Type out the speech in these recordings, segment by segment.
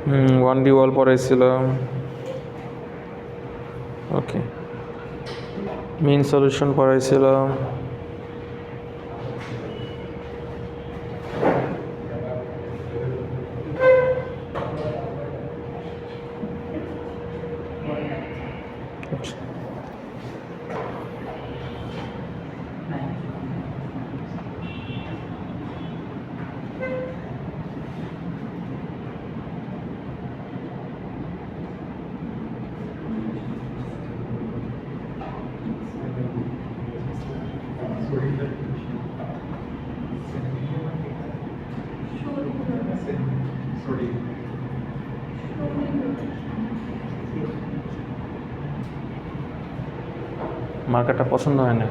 1D ওয়াল পড়াইছিলাম। ওকে, main solution পড়াইছিলাম। আচ্ছা, মার্কারটা পছন্দ হয় না।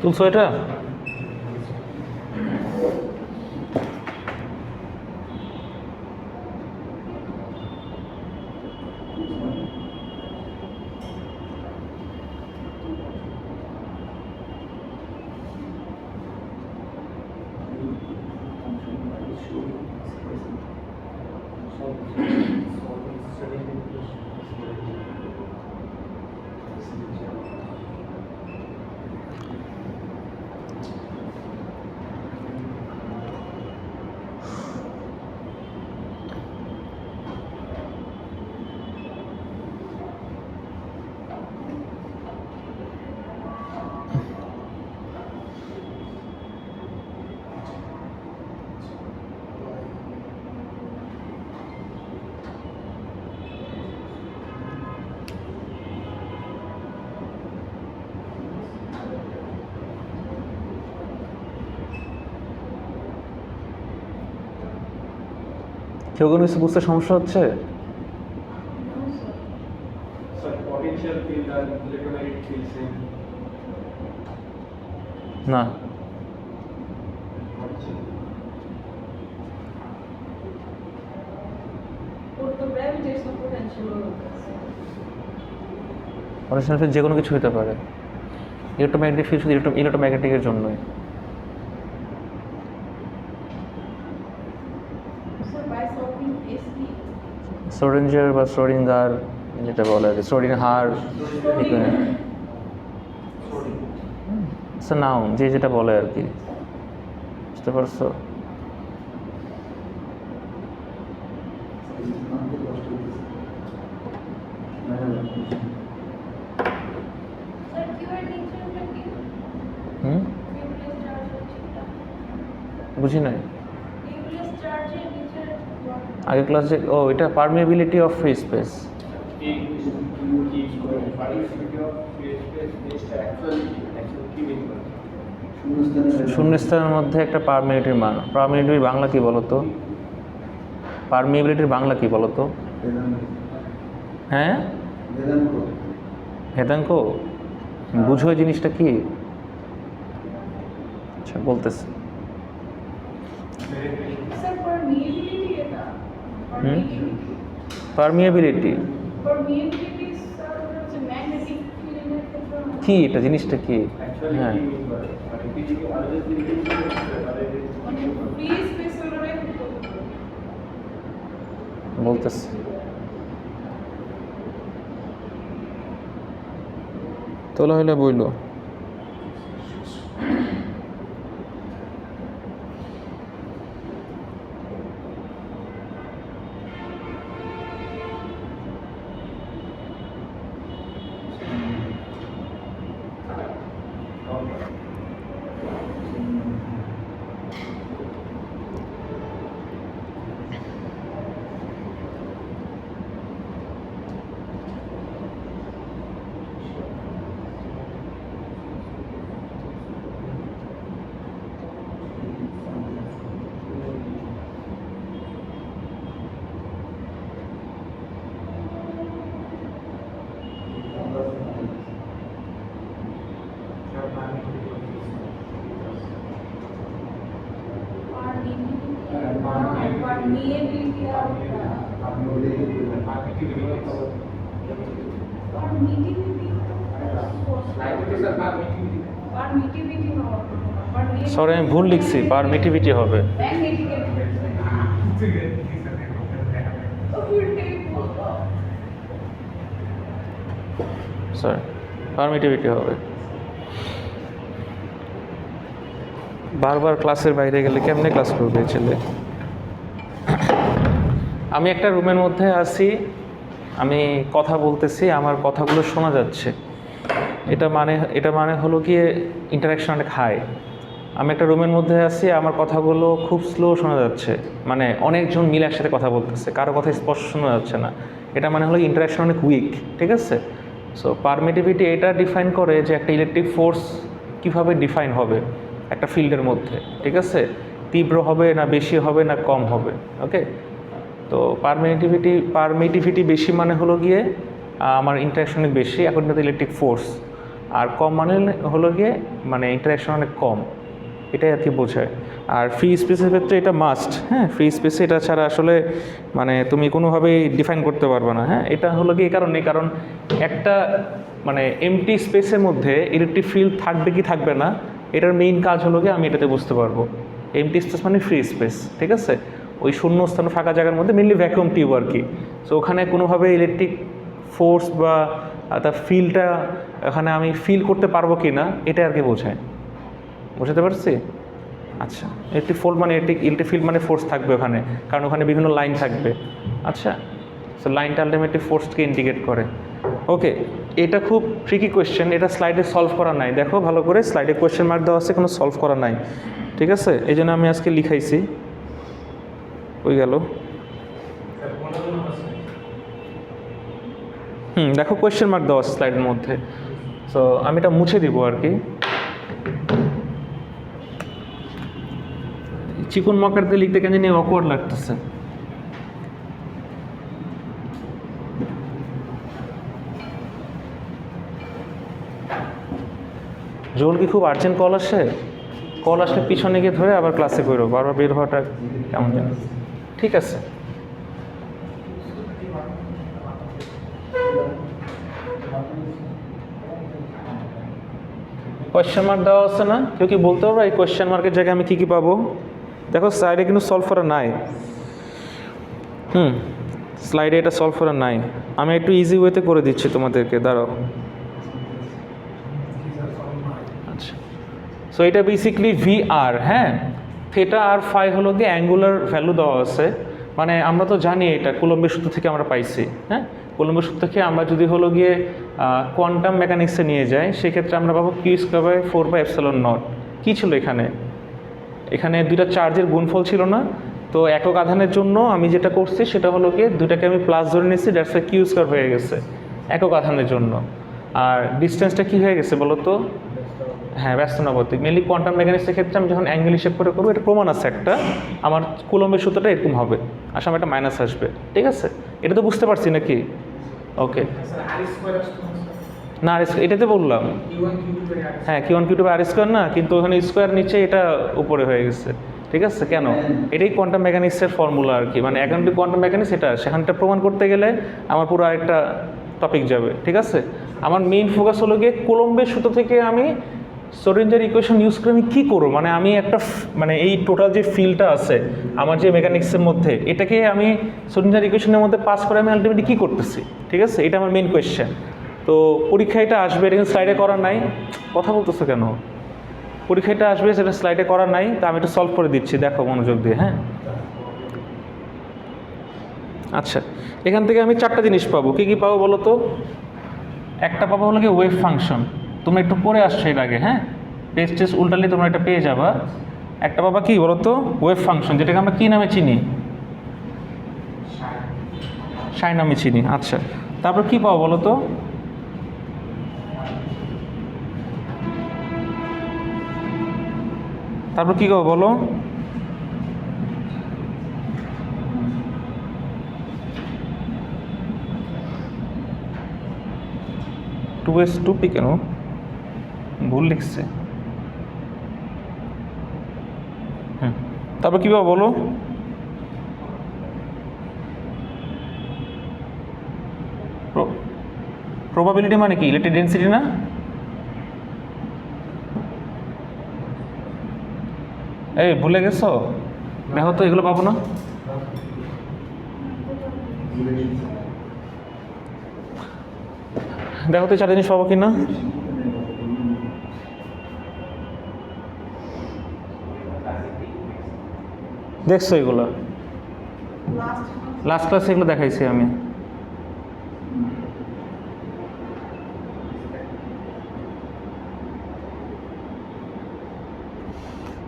তুলছো এটা? কেউ কোনো কিছু বুঝতে সমস্যা হচ্ছে? Potential field and electromagnetic field same. না, gravitational potential পটেনশিয়াল ফিল্ড যে কোনো কিছু হতে পারে। ইলেকট্রোম্যাগনেটিক ফিল্ড শুধু ইলেকট্রোম্যাগনেটিকের জন্যই। শ্রোডিঞ্জার বা শ্রোডিঙ্গার যেটা বলে আর কি, শ্রোডিংহার নাউন, যে যেটা বলে আর কি, বুঝতে পারছো? বুঝি নাই আগে ক্লাসে। ও, এটা পারমিয়াবিলিটি অফ ফ্রি স্পেস। শূন্যস্থানের মধ্যে একটা পারমিয়াবিলিটির মান। পারমিয়াবিলিটির বাংলা কি বলো তো? পারমিয়াবিলিটির বাংলা কি বলো তো? হ্যাঁ, ভেদাঙ্ক। বুঝো এই জিনিসটা কি? আচ্ছা, বলতেছি। পারমিয়াবিলিটি কি? এটা জিনিসটা কি? হ্যাঁ, বলতেছি। তোলা হইলে বইলো। সরি, আমি ভুল লিখছি। পারমিটিভিটি হবে। সরি, পারমিটিভিটি হবে। বারবার ক্লাসের বাইরে গেলে কেমনে ক্লাস করবে ছেলে? আমি একটা রুমের মধ্যে আছি, আমি কথা বলতেছি, আমার কথাগুলো শোনা যাচ্ছে। এটা মানে হলো গিয়ে ইন্টারাকশন অনেক হাই। আমি একটা রুমের মধ্যে আছি, আমার কথাগুলো খুব স্লো শোনা যাচ্ছে, মানে অনেকজন মিলে একসাথে কথা বলতেছে, কারো কথা স্পষ্ট শোনা যাচ্ছে না। এটা মানে হলো ইন্টারাকশন অনেক উইক, ঠিক আছে? সো পারমিটিভিটি এটা ডিফাইন করে যে একটা ইলেকট্রিক ফোর্স কীভাবে ডিফাইন হবে একটা ফিল্ডের মধ্যে, ঠিক আছে? তীব্র হবে না বেশি হবে না কম হবে, ওকে? তো পারমিটিভিটি বেশি মানে হলো গিয়ে আমার ইন্টারাকশন বেশি according to the electric force. আর কম মানে হলো গিয়ে মানে ইন্টারাকশন অনেক কম, এটাই আর কি বোঝায়। আর ফ্রি স্পেসের ক্ষেত্রে এটা মাস্ট, হ্যাঁ, ফ্রি স্পেসে এটা ছাড়া আসলে মানে তুমি কোনোভাবেই ডিফাইন করতে পারবে না, হ্যাঁ। এটা হলো কি এই কারণে, কারণ একটা মানে এমটি স্পেসের মধ্যে ইলেকট্রিক ফিল্ড থাকবে কি থাকবে না, এটার মেইন কাজ হলো কি আমি এটাতে বুঝতে পারবো। এমটি স্পেস মানে ফ্রি স্পেস, ঠিক আছে, ওই শূন্য স্থান ফাঁকা জায়গার মধ্যে মেনলি ভ্যাকুয়াম টিউব আর কি। সো ওখানে কোনোভাবে ইলেকট্রিক ফোর্স বা তার ফিল্ডটা ওখানে আমি ফিল করতে পারবো কি না, এটা আর কি বোঝায়। বুঝতে পারছি? আচ্ছা, ইলেকট্রিক ফোর্স মানে ইলেকট্রিক ফিল্ড মানে ফোর্স থাকবে ওখানে, কারণ ওখানে বিভিন্ন লাইন থাকবে। আচ্ছা, সো লাইনটা আলটিমেটলি ফোর্সকে ইন্ডিকেট করে। ওকে, এটা খুব ট্রিকি কোয়েশ্চেন, এটা স্লাইডে সলভ করা নাই। দেখো ভালো করে, স্লাইডে কোয়েশ্চেন মার্ক দেওয়া আছে, কোনো সলভ করা নাই, ঠিক আছে, এই জন্য আমি আজকে লিখাইছি। ওই গেল। দেখো কোয়েশ্চেন মার্ক দেওয়া আছে স্লাইডের মধ্যে, সো আমি এটা মুছে দিব আর কি। চিকন মার্কার দিয়ে লিখতে কেন জানি অকওয়ার্ড লাগতেছে। জোর কি খুব আর্জেন্ট কল আসে? কল আসলে পিছনে গিয়ে ধরে আবার ক্লাসে করো, বারবার বের হওয়াটা কেমন যেন। ঠিক আছে, কোয়েশ্চেন মার্ক দেওয়া আছে না? কেউ কি বলতে পারবে এই কোয়েশ্চেন মার্কের জায়গায় আমি কী কী পাবো? দেখো স্লাইডে কিন্তু সলভ করা নাই। স্লাইডে এটা সলভ করা নাই, আমি একটু ইজি ওয়েতে করে দিচ্ছি তোমাদেরকে, দাঁড়াও। আচ্ছা, সো এটা বেসিকলি VR, হ্যাঁ, থিটা আর ফাই হলো গিয়ে অ্যাঙ্গুলার ভ্যালু দেওয়া আছে। মানে আমরা তো জানি এটা কুলম্বের সূত্র থেকে আমরা পাইছি, হ্যাঁ, কুলম্বের সূত্র থেকে আমরা যদি হলো গিয়ে কোয়ান্টাম মেকানিক্সে নিয়ে যাই, সেক্ষেত্রে আমরা পাবো Q²/4/ε0। কী ছিল এখানে? এখানে দুইটা চার্জের গুণফল ছিল না? তো একক আধানের জন্য আমি যেটা করছি সেটা হলো গিয়ে দুটাকে আমি প্লাস ধরে নিয়েছি, দ্যাটস ওয়াই Q² হয়ে গেছে একক আধানের জন্য। আর ডিস্টেন্সটা কী হয়ে গেছে বলো তো? হ্যাঁ, ব্যস্তানুপাতিক। মেনলি কোয়ান্টাম মেকানিক্সের ক্ষেত্রে আমি যখন অ্যাঙ্গেল হিসেব করে করবো, এটা প্রমাণ আছে একটা, আমার কুলম্বের সূত্রটা এরকম হবে, আসলে একটা মাইনাস আসবে, ঠিক আছে, এটা তো বুঝতে পারছি নাকি? ওকে, না এটাতে বললাম, হ্যাঁ Q1 Q2 R² না, কিন্তু ওখানে স্কোয়ার নিচে এটা উপরে হয়ে গেছে, ঠিক আছে। কেন? এটাই কোয়ান্টাম মেকানিক্সের ফর্মুলা আর কি, মানে এখন কোয়ান্টাম মেকানিক্স এটা, সেখানটা প্রমাণ করতে গেলে আমার পুরো আরেকটা টপিক যাবে, ঠিক আছে। আমার মেইন ফোকাস হলো গিয়ে কুলম্বের সূত্র থেকে আমি শ্রোডিঞ্জার ইকুয়েশন ইউজ করে আমি কী করবো, মানে আমি একটা মানে এই টোটাল যে ফিল্ডটা আছে আমার যে মেকানিক্সের মধ্যে, এটাকে আমি শ্রোডিঞ্জার ইকুয়েশনের মধ্যে পাস করে আমি আলটিমেটলি কী করতেছি, ঠিক আছে, এটা আমার মেইন কোয়েশ্চেন। তো পরীক্ষায় এটা আসবে, এটা কিন্তু স্লাইডে করা নাই, কথা বলতেছো কেন? পরীক্ষাটা আসবে, সেটা স্লাইডে করা নাই, তা আমি এটা সলভ করে দিচ্ছি, দেখো মনোযোগ দিয়ে, হ্যাঁ। আচ্ছা, এখান থেকে আমি চারটা জিনিস পাবো। কী কী পাবো বলো তো? একটা পাবো হলো কি ওয়েভ ফাংশন, তোমরা একটু পড়ে আসছো এর আগে, হ্যাঁ, পেজ টেস্ট উল্টালে তোমরা এটা পেয়ে যাবা। একটা পাবা কি বলো তো? ওয়েভ ফাংশন, যেটাকে আমরা কী নামে চিনি? সাই নামে চিনি। আচ্ছা, তারপর কী পাবো বলো তো? তারপর কী পাবো বলো? টু এস টু পি কেন ভুল লিখছে? তারপর কী পাবো বলো? প্রবাবিলিটি মানে কি? ইলেকট্রিক ডেন্সিটি না? এই ভুলে গেছো? দেখো তো, এগুলো পাবো না? দেখো তো চার জিনিস পাবো কি না? দেখছো এগুলো? লাস্ট ক্লাসে এগুলো দেখাইছি আমি।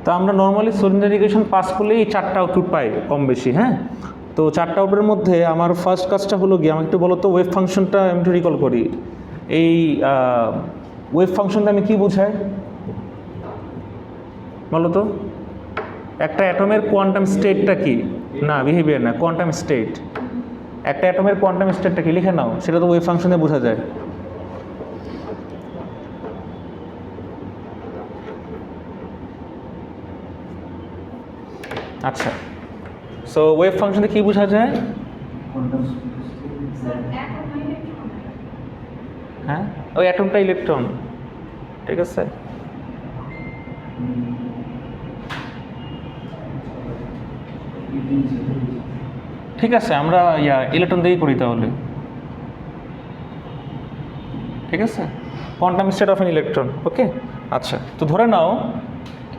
তো আমরা নর্মালি শ্রোডিঞ্জার ইকুয়েশন পাস করলেই এই চারটা আউটপুট পাই কম বেশি, হ্যাঁ। তো চারটা আউটপুটের মধ্যে আমার ফার্স্ট কাজটা হলো গিয়ে, আমাকে একটু বলো তো ওয়েভ ফাংশনটা আমি একটু রিকল করি। এই ওয়েভ ফাংশনটা আমি কী বোঝাই বলো তো? একটা অ্যাটমের কোয়ান্টাম স্টেটটা কি? না, বিহেভিয়ার না, কোয়ান্টাম স্টেট। একটা অ্যাটমের কোয়ান্টাম স্টেটটা কি লিখে নাও, সেটা তো ওয়েভ ফাংশনে বোঝা যায়। আচ্ছা, সো ওয়েভ ফাংশনে কি বোঝা যায়? স্যার অ্যাটম না ইলেকট্রন? হ্যাঁ, ওই অ্যাটমটা ইলেকট্রন, ঠিক আছে। ঠিক আছে, আমরা ইলেকট্রন দিয়েই করি তাহলে, ঠিক আছে। Quantum state of an electron, okay. আচ্ছা, তো ধরে নাও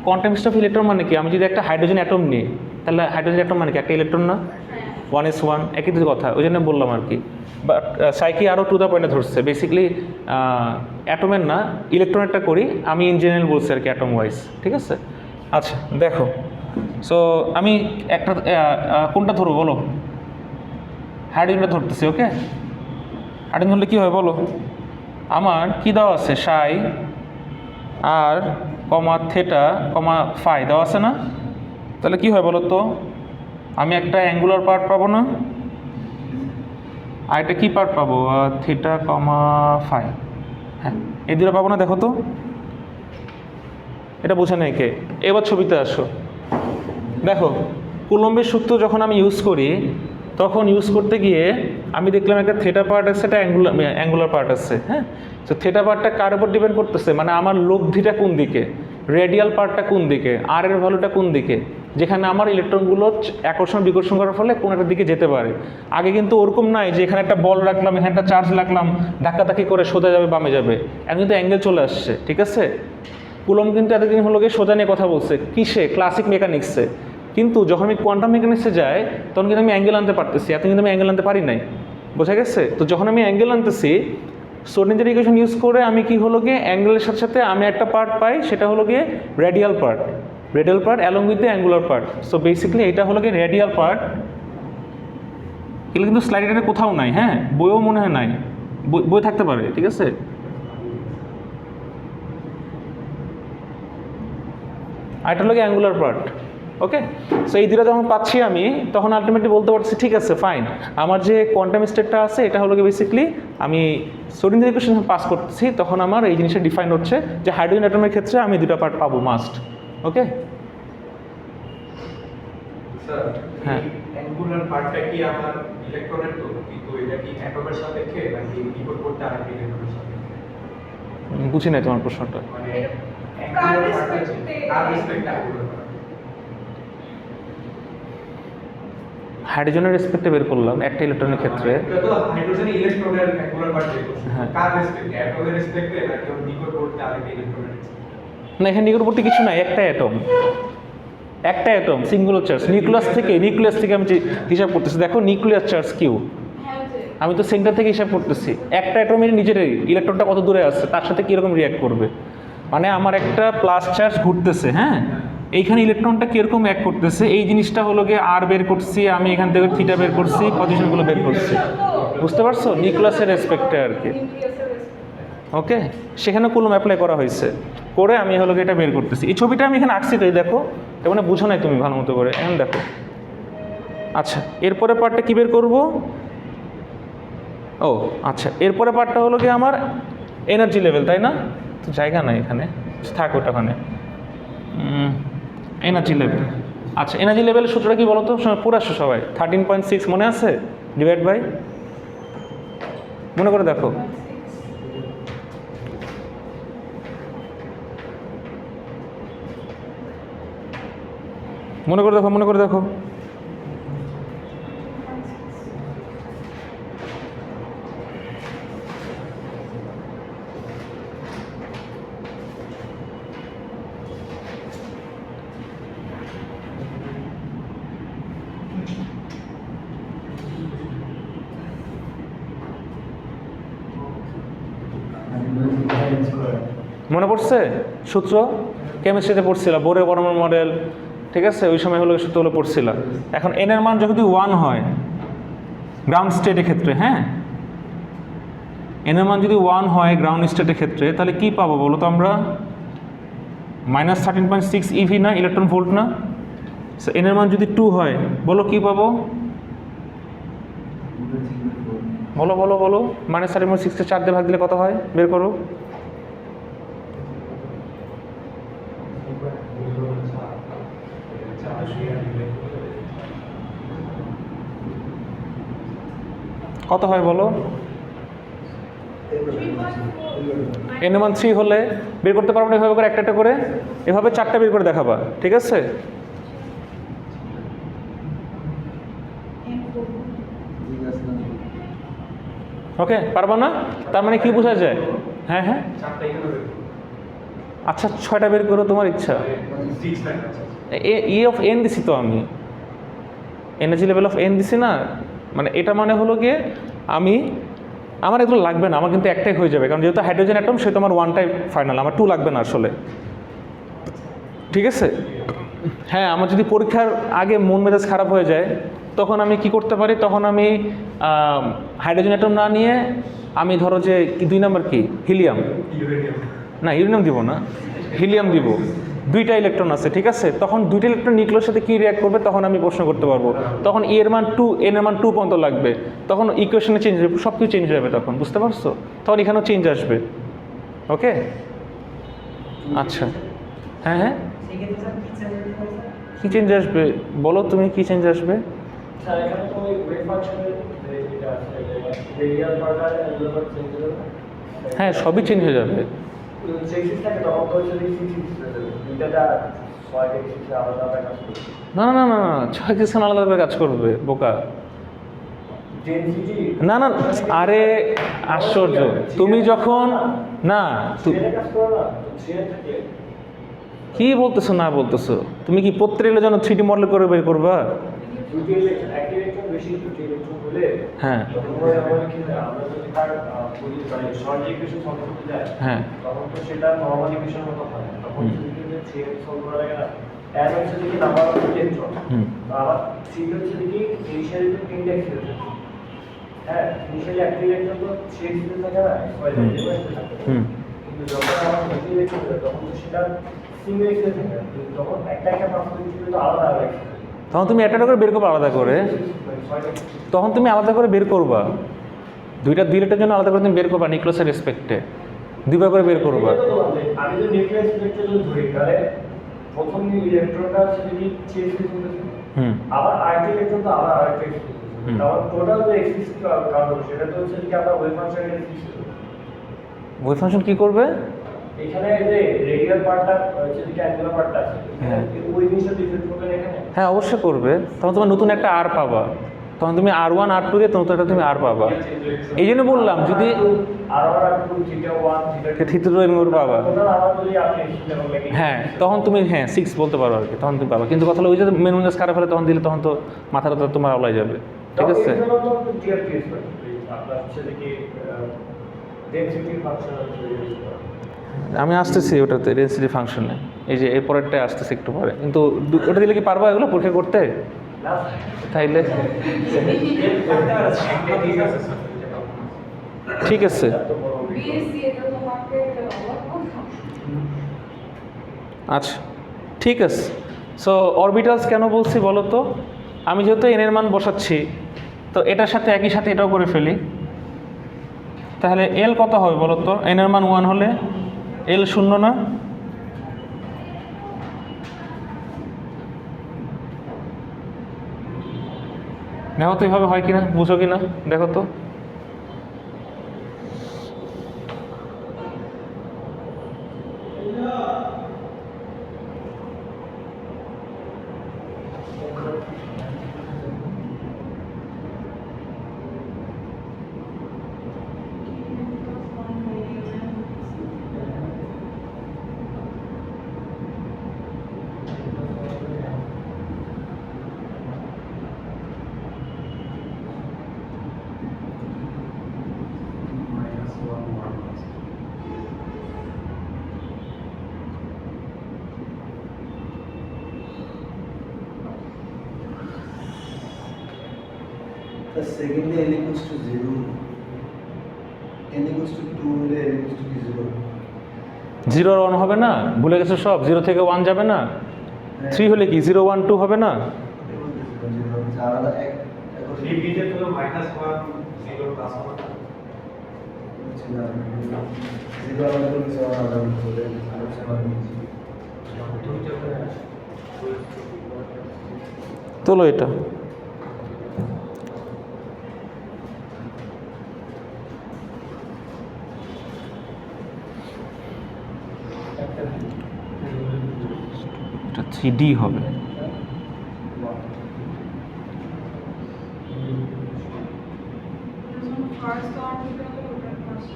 কোয়ান্টাম স্টেট অফ ইলেকট্রন মানে কি? আমি যদি একটা হাইড্রোজেন অ্যাটম নিই, তাহলে হাইড্রোজেন অ্যাটম মানে কি? একটা ইলেকট্রন না? 1s1, একই তো কথা, ওই জন্য বললাম আর কি। বাট সাইকি আরও টু দ্য পয়েন্টে ধরছে, বেসিক্যালি অ্যাটমের না ইলেকট্রনেরটা করি, আমি ইন জেনারেল বলছি আর কি, অ্যাটম ওয়াইজ, ঠিক আছে। আচ্ছা দেখো, সো আমি একটা কোনটা ধরবো বলো? হাইড্রোজেনটা ধরতেছি, ওকে। হাইড্রোজেন ধরলে কী হয় বলো? আমার কি দেওয়া আছে? সাই আর কমা থেটা কমা ফাই দেওয়া আছে না? তাহলে কি হয় বলো তো? আমি একটা অ্যাঙ্গুলার পার্ট পাবো না, আর একটা কী পার্ট পাবো? থেটা কমা ফাই, হ্যাঁ এই দুটো পাবো না। দেখো তো, এটা বোঝা নেই কে? এবার ছবিতে আসো, দেখো কুলম্বের সূত্র যখন আমি ইউজ করি, তখন ইউজ করতে গিয়ে আমি দেখলাম একটা থেটা পার্ট আছে, একটা অ্যাঙ্গুলার পার্ট আছে, হ্যাঁ। তো থেটা পার্টটা কার উপর ডিপেন্ড করতেছে? মানে আমার লব্ধিটা কোন দিকে, রেডিয়াল পার্টটা কোন দিকে, আর এর ভ্যালুটা কোন দিকে, যেখানে আমার ইলেকট্রনগুলো আকর্ষণ বিকর্ষণ করার ফলে কোনো একটা দিকে যেতে পারে। আগে কিন্তু ওরকম নাই যে এখানে একটা বল রাখলাম, এখানে একটা চার্জ রাখলাম, ধাক্কাধাক্কি করে সোজা যাবে বামে যাবে, এখন কিন্তু অ্যাঙ্গেল চলে আসছে, ঠিক আছে। কুলম্ব কিন্তু এতদিন হলো গিয়ে সোজা নিয়ে কথা বলছে, কিসে? ক্লাসিক মেকানিক্সে। কিন্তু যখন আমি কোয়ান্টাম মেকানিক্সে যাই, তখন কিন্তু আমি অ্যাঙ্গেল আনতে পারতেছি, এত কিন্তু আমি অ্যাঙ্গেল আনতে পারি নাই, বোঝা গেছে? তো যখন আমি অ্যাঙ্গেল আনতেছি, শ্রোডিঞ্জার ইকুয়েশন ইউজ করে আমি কি হলো গিয়ে অ্যাঙ্গেলের সাথে সাথে আমি একটা পার্ট পাই, সেটা হলো গিয়ে radial part along with the angular part. So basically এটা হলো গিয়ে রেডিয়াল পার্ট। এগুলো কিন্তু স্লাইডে কোথাও নাই, হ্যাঁ, বইও মনে হয় নাই, বই থাকতে পারে, ঠিক আছে। আর এটা হলো গিয়ে অ্যাঙ্গুলার পার্ট, ওকে। সো এই দুটো যখন পাচ্ছি আমি, তখন আলটিমেটলি বলতে পারছি ঠিক আছে ফাইন, আমার যে কোয়ান্টাম স্টেটটা আছে এটা হলো গিয়ে বেসিক্যালি আমি শ্রোডিঞ্জার ইকুয়েশন পাস করতেছি, তখন আমার এই জিনিসটা ডিফাইন হচ্ছে যে হাইড্রোজেন অ্যাটমের ক্ষেত্রে আমি দুটো পার্ট পাবো মাস্ট, ওকে। স্যার, হ্যাঁ। অ্যাঙ্গুলার পার্টটা কি আমার ইলেকট্রনের তো, কিন্তু এটা কি অ্যাটমের সাপেক্ষে নাকি ডিকোড করতে আরেকটা ইলেকট্রনের সাপেক্ষে? বুঝি নাই তোমার প্রশ্নটা। মানে কার অ্যাঙ্গুলার পার্টটা রেসপেক্টে? কার রেসপেক্টে অ্যাঙ্গুলার পার্ট? হাইড্রোজেনের রেসপেক্টে বের করলাম একটা ইলেকট্রনের ক্ষেত্রে। এটা তো হাইড্রোজেন ইলেকট্রনের অ্যাঙ্গুলার পার্ট বের করছে। হ্যাঁ। কার রেসপেক্টে? অ্যাটমের রেসপেক্টে নাকি ডিকোড করতে আরেকটা ইলেকট্রনের রেসপেক্টে? না, এখানে নিকটবর্তী কিছু নাই, একটা অ্যাটম সিঙ্গুলার চার্জ, নিউক্লিয়াস থেকে আমি হিসাব করতেছি। দেখো নিউক্লিয়াস চার্জ কিউ, হ্যাঁ যে আমি তো সেন্টার থেকে হিসাব করতেছি। একটা অ্যাটমের নিজেরই ইলেকট্রনটা কত দূরে আছে, তার সাথে কীরকম রিঅ্যাক্ট করবে। মানে আমার একটা প্লাস চার্জ ঘুরতেছে, হ্যাঁ, এইখানে ইলেকট্রনটা কীরকম অ্যাক্ট করতেছে, এই জিনিসটা হলো গিয়ে আর বের করছি আমি, এখান থেকে থিটা বের করছি, পজিশনগুলো বের করছি, বুঝতে পারছো? নিউক্লিয়াসের রেসপেক্টে আর কি, নিউক্লিয়াসের রেসপেক্টে। ওকে। সেখানে কুলম্ব অ্যাপ্লাই করা হয়েছে, করে আমি হলো গিয়ে এটা বের করতেছি। এই ছবিটা আমি এখানে আঁকছি তো, এই দেখো, তার মানে বুঝো নাই তুমি ভালো মতো করে, এখন দেখো। আচ্ছা, এরপরে পার্টটা কী বের করবো? ও আচ্ছা, এরপরে পার্টটা হলো গিয়ে আমার এনার্জি লেভেল, তাই না? তো জায়গা নাই এখানে, থাক ওটা ওখানে। এনার্জি লেভেল, আচ্ছা এনার্জি লেভেলের সূত্রটা কি বলো তো? পুরো আসো সবাই, 13.6 মনে আছে? ডিভাইড বাই, মনে করে দেখো। মনে করে দেখো। মনে পড়ছে সূত্র? কেমিস্ট্রিতে পড়ছিলাম, বোরের পরমাণু মডেল, ঠিক আছে, ওই সময় হলো সূত্রগুলো পড়ছিলাম। এখন এন এর মান যদি 1 হয় গ্রাউন্ড স্টেটের ক্ষেত্রে, হ্যাঁ, এন এর মান যদি 1 হয় গ্রাউন্ড স্টেটের ক্ষেত্রে, তাহলে কি পাবো বলো তো আমরা? -13.6 ইভি না, ইলেকট্রন ভোল্ট না? এন এর মান যদি 2 হয়, বলো কি পাবো? বলো -13.6 কে 4 দিয়ে ভাগ দিলে কত হয়, বের করো। কত হয় বলো? 3.4 এন এর মান 3 হলে বের করতে পারবো না এভাবে করে একটা একটা করে, এভাবে 4টা বের করে দেখাবা, ঠিক আছে? ওকে, পারবা না? তার মানে কি বোঝা যায়? হ্যাঁ হ্যাঁ, 4টা এখানে বের করব। আচ্ছা 6টা বের করো, তোমার ইচ্ছা। 6 লাইন আছে। ই অফ এন দিছি তো আমি, এনার্জি লেভেল অফ এন দিছি না, মানে এটা মানে হলো গিয়ে আমার এগুলো লাগবে না, আমার কিন্তু একটাই হয়ে যাবে, কারণ যেহেতু হাইড্রোজেন অ্যাটম সেহেতু আমার 1টাই ফাইনাল, আমার 2 লাগবে না আসলে, ঠিক আছে? হ্যাঁ, আমার যদি পরীক্ষার আগে মন মেজাজ খারাপ হয়ে যায় তখন আমি কি করতে পারি, তখন আমি হাইড্রোজেন অ্যাটম না নিয়ে আমি ধরো যে 2 নাম্বার কি হিলিয়াম, ইউরেনিয়াম। না ইউরেনিয়াম দিব না, হিলিয়াম দিব, 2টা ইলেকট্রন আছে, ঠিক আছে? তখন 2টা ইলেকট্রন নিউক্লিয়াসের সাথে কী রিয়াক্ট করবে তখন আমি প্রশ্ন করতে পারবো, তখন ই এর মান 2, এন এর মান 2 পর্যন্ত লাগবে, তখন ইকুয়েশনে চেঞ্জ হবে, সব কিছু চেঞ্জ হয়ে যাবে তখন, বুঝতে পারছো? তখন এখানেও চেঞ্জ আসবে। ওকে, আচ্ছা, হ্যাঁ হ্যাঁ, কী চেঞ্জ আসবে বলো তুমি, কী চেঞ্জ আসবে? স্যার এখানে তো ওই ওয়েভ ফাংশনের যে এটা আছে রেডিয়াল পার্টার অ্যাঙ্গুলার চেঞ্জ হবে। হ্যাঁ, সবই চেঞ্জ হয়ে যাবে। সিক্স থাকে তখন তো হচ্ছে সিক্স দুইটা 6 থেকে 6 আলাদা আলাদা কাজ করবে। না না না না, 6 সিস্টেম আলাদাভাবে কাজ করবে, বোকা। ডেনসিটি না না, আরে আশ্চর্য, তুমি যখন না থ্রিয়ের কাজ করো না, তো থ্রিয়ের থাকে কি বলতেছো না বলতেছো, তুমি কি প্রত্যেকের জন্য 3D মডেল করে বের করবা? দুটি ইলেকট্রন একটি ইলেকট্রন বেশি দুটি ইলেকট্রন হলে হ্যাঁ তখন আমাদের কি হয়, আমরা যদি তার বলি মানে শর্ট ইকুয়েশন সলভ করতে যাই হ্যাঁ তখন তো সেটা নরমাল ইকুয়েশনের মতো হয় না, তখন যদি থ্রিয়ের সলভ করা লাগে না, এর হচ্ছে দেখি নাম্বার অফ ইলেকট্রন হুম আবার থ্রি হচ্ছে দেখি ইনিশিয়ালি তো তিনটা এক্সিস থাকে, হ্যাঁ ইনিশিয়ালি একটা ইলেকট্রন তো থ্রি এক্সিস থাকে না, হুম কিন্তু যখন আমার দুটি ইলেকট্রন হয় তখন তো সেটা সিঙ্গেল এক্সিস থাকে না, কিন্তু তখন একটা একটা পারফরমেন্স তো আলাদা আলাদা exis থাকে। তখন তুমি একটা করে বের করবা আলাদা করে, তখন তুমি আলাদা করে বের করবা, দুইটা দিলেটার জন্য আলাদা করে তুমি বের করবা নিউক্লিয়াসের রেসপেক্টে, দুইবার করে বের করবা। আমি যদি নিউক্লিয়াস ইলেকট্রন যদি ধরি তাহলে প্রথম ইলেকট্রনটা হচ্ছে যদি থ্রি এক্সিস হুম আবার আরেকটা ইলেকট্রন তো আবার আরেকটা এক্সিস, তারপর টোটাল যে এক্সিস কাউন্ট হবে সেটা তো হচ্ছে কি আমরা ওয়েভ ফাংশনের এক্সিস ওয়েভ ফাংশন কি করবে? এখানে যে রেডিয়াল পার্টটা হচ্ছে যে অ্যাঙ্গুলার পার্টটা আছে হ্যাঁ। ওই জিনিসটা ডিফারেন্ট করবে না এখানে। হ্যাঁ অবশ্যই করবে, তখন তোমার নতুন একটা আর পাবা, তখন তুমি R1 R2 দিয়ে নতুন একটা তুমি আর পাবা। এই জন্য বললাম যদি আর আর টু থিটা 1 থিটা 2 এর পাবা, টোটাল আবার যদি আপনি লেভেল লাগে হ্যাঁ তখন তুমি 6 বলতে পারো আর কি, তখন তুমি পাবা। কিন্তু কথা হলো ওই যে মেন মেজাজ খারাপ হলে তখন দিলে তখন তো মাথাটা তো তোমার আওলাই যাবে, ঠিক আছে? আপনার হচ্ছে কি ডেনসিটি ফাংশন আমি আসতেছি ওটাতে ডেনসিটি ফাংশনে, এই যে এরপরেরটাই আসতেছি একটু পরে, কিন্তু ওটা দিলে কি পারবা এগুলো পরীক্ষা করতে? না তাইলে ঠিক আছে, বিএসসি এটা তো মার্কে অবাক কথা। আচ্ছা ঠিক আছে। সো অরবিটালস কেন বলছি বলো তো, আমি যেহেতু এন এর মান বসাচ্ছি তো এটার সাথে একই সাথে এটাও করে ফেলি, তাহলে এল কত হবে বলো তো? এন এর মান 1 হলে এল 0 না? দেখো তো এইভাবে হয় কিনা, বুঝো কিনা দেখো তো। The second L equals to 0, n equals to 2 হলে L equals to 0। 0 আর 1 হবে না, ভুলে গেছো সব, 0 থেকে 1 যাবে না, 3 হলে কি 0 1 2 হবে না? আলাদা এক থ্রি বিতে তো -1 0 +1 জিরো আলাদা করে কিছু আলাদা করে আলোচনা করছি। তোলো এটা, একটা এটা 3D হবে। ফার্স্ট আর্টিকেল ওটা ফার্স্ট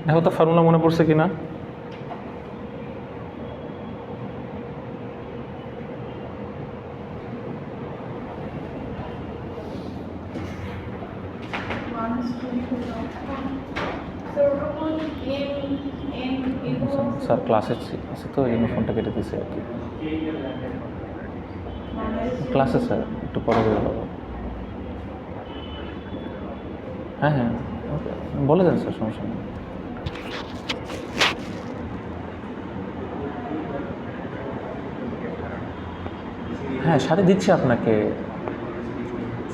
দেখো তো ফর্মুলা মনে পড়ছে কিনা। স্যার ক্লাসে আছে তো এই জন্য ফোনটা কেটে দিয়েছে আর কি। ক্লাসে স্যার একটু পরে বের হবো। হ্যাঁ হ্যাঁ ওকে, বলে দেন স্যার, সমস্যা নেই। হ্যাঁ সাথে দিচ্ছি আপনাকে,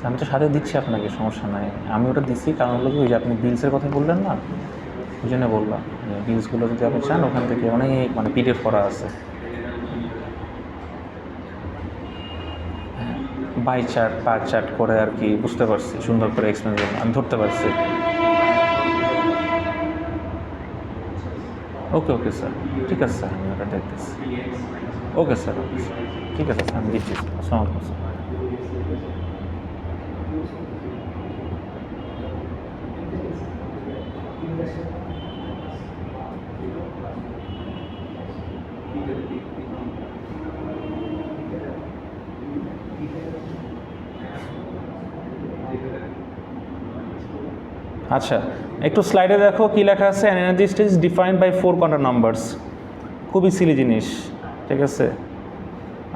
আমি তো সাথে দিচ্ছি আপনাকে, সমস্যা নাই। আমি ওটা দিচ্ছি কারণ হলো কি, ওই যে আপনি বিলসের কথা বললেন না, ওই জন্য বললাম যে বিলসগুলো যদি আপনি চান ওখান থেকে অনেক মানে পিডিএফ করা আছে, বাই চার্ট পার চার্ট করে আর কি, বুঝতে পারছি সুন্দর করে এক্সপ্লেন আমি ধরতে পারছি। ওকে ওকে স্যার, ঠিক আছে স্যার, আমি ওটা দেখতেছি। ওকে স্যার, ওকে স্যার, ঠিক আছে স্যার, আমি দিচ্ছি স্যার। আসসালামু আলাইকুম স্যার। আচ্ছা একটু স্লাইডে দেখো কি লেখা আছে। An energy stage defined by 4 quantum numbers. খুবই সিলি জিনিস, ঠিক আছে।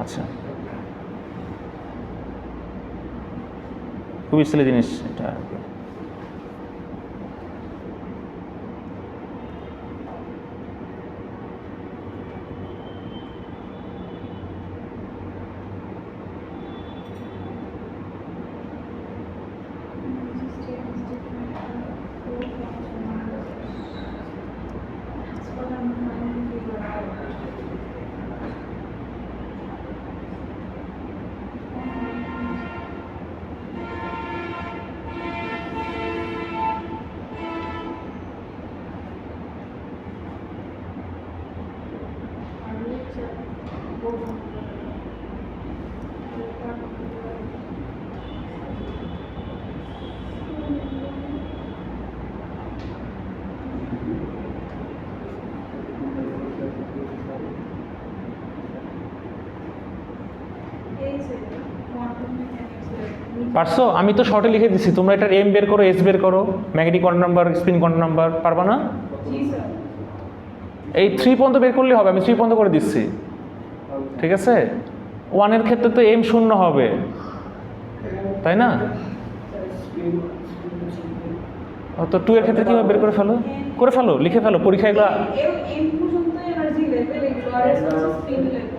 আচ্ছা খুবই সিলি জিনিস এটা। পারছো? আমি তো শর্টে লিখে দিচ্ছি, তোমরা এটা এম বের করো, এস বের করো, magnetic quantum number, spin quantum number. পারবা না? এই 3 পর্যন্ত বের করলে হবে, আমি 3 পর্যন্ত করে দিচ্ছি, ঠিক আছে। 1 এর ক্ষেত্রে তো এম 0 হবে, তাই না? তো 2 এর ক্ষেত্রে কীভাবে বের করে ফেলো, লিখে ফেলো, পরীক্ষা এগুলো। এম পর্যন্ত এনার্জি লেভেল এগুলো আর স্পিন লেভেল।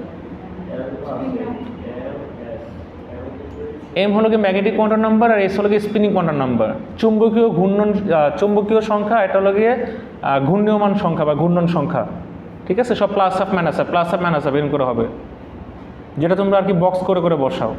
এম হলো কি ম্যাগনেটিক কোয়ান্টাম নাম্বার, আর এস হলো কি স্পিনিং কোয়ান্টাম নাম্বার। চুম্বকীয় ঘূর্ণন, চুম্বকীয় সংখ্যা, এটা হলো গিয়ে ঘূর্ণীয়মান সংখ্যা বা ঘূর্ণন সংখ্যা, ঠিক আছে। সব plus of minus of, plus of minus of এরকম করে হবে, যেটা তোমরা আর কি বক্স করে করে বসাও।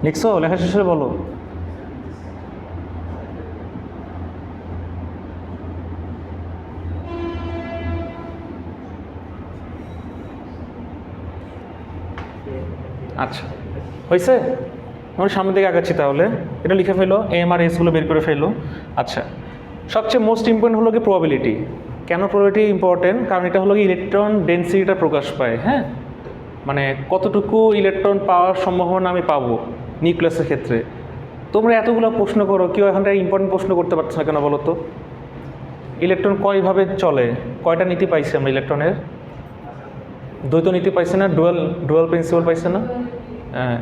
লিখছো? লেখা শেষ হলে বলো। আচ্ছা, হয়েছে? আমরা সামনের দিকে আগাচ্ছি তাহলে। এটা লিখে ফেলো, এম আর এসগুলো বের করে ফেলো। আচ্ছা, সবচেয়ে মোস্ট ইম্পর্টেন্ট হলো কি প্রবাবিলিটি। কেন প্রবাবিলিটি ইম্পর্টেন্ট? কারণ এটা হলো কি ইলেকট্রন ডেন্সিটিটা প্রকাশ পায়। হ্যাঁ, মানে কতটুকু ইলেকট্রন পাওয়ার সম্ভাবনা আমি পাবো নিউক্লিয়াসের ক্ষেত্রে। তোমরা এতগুলো প্রশ্ন করো, কেউ এখানটা ইম্পর্টেন্ট প্রশ্ন করতে পারছো না কেন বলো তো? ইলেকট্রন কয়ভাবে চলে? কয়টা নীতি পাইছি আমরা ইলেকট্রনের? দ্বৈত নীতি পাইছে না? ডুয়াল প্রিন্সিপাল পাইছে না?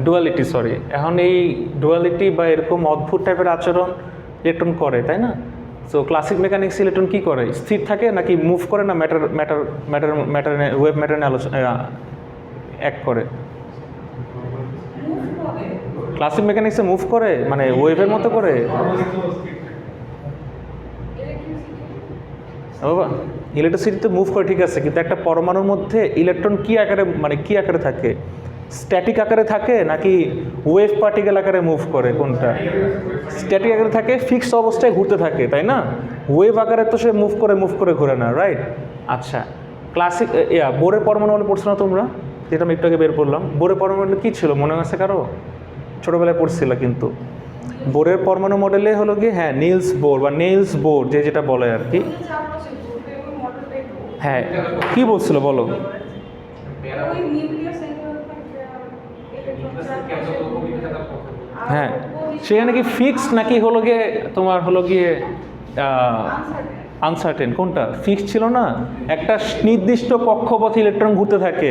Duality, sorry. এখন এই ডুয়ালিটি বা এরকম অদ্ভুত টাইপের আচরণ ইলেকট্রন করে, তাই না? সো ক্লাসিক মেকানিক্স ইলেকট্রন কী করে? স্থির থাকে নাকি মুভ করে, না ওয়েভ ম্যাটার নিয়ে আলোচনা এক করে? মুভ করে ক্লাসিক মেকানিক্সে মুভ করে, মানে ওয়েভের মতো করে। ইলেকট্রিসিটি বাবা, ইলেকট্রিসিটিতে মুভ করে ঠিক আছে, কিন্তু একটা পরমাণুর মধ্যে ইলেকট্রন কী আকারে, মানে কী আকারে থাকে? স্ট্যাটিক আকারে থাকে নাকি ওয়েভ পার্টিকেল আকারে মুভ করে? কোনটা? স্ট্যাটিক আকারে থাকে, ফিক্সড অবস্থায় ঘুরতে থাকে, তাই না? ওয়েভ আকারে তো সে মুভ করে ঘুরে না, রাইট? আচ্ছা, ক্লাসিক বোরের পরমাণু বলে পড়ছো না তোমরা? যেটা আমি একটু আগে বের করলাম, বোরের পরমাণু কী ছিল মনে আছে কারো? ছোটোবেলায় পড়ছিল কিন্তু। বোরের পরমাণু মডেলে হলো কি, হ্যাঁ, নিলস বোর বা নেইলস বোর যেটা বলে আর কি। চারপাশে ঘুরবে এবং মডেলটাই হ্যাঁ, কী বলছিল বলো? ওই নিউক্লিয়াস হ্যাঁ, সেখানে কি ফিক্সড নাকি হলো গিয়ে তোমার হলো গিয়ে আনসার্টেন? কোনটা? ফিক্সড ছিল না, একটা নির্দিষ্ট কক্ষপথে ইলেকট্রন ঘুরতে থাকে।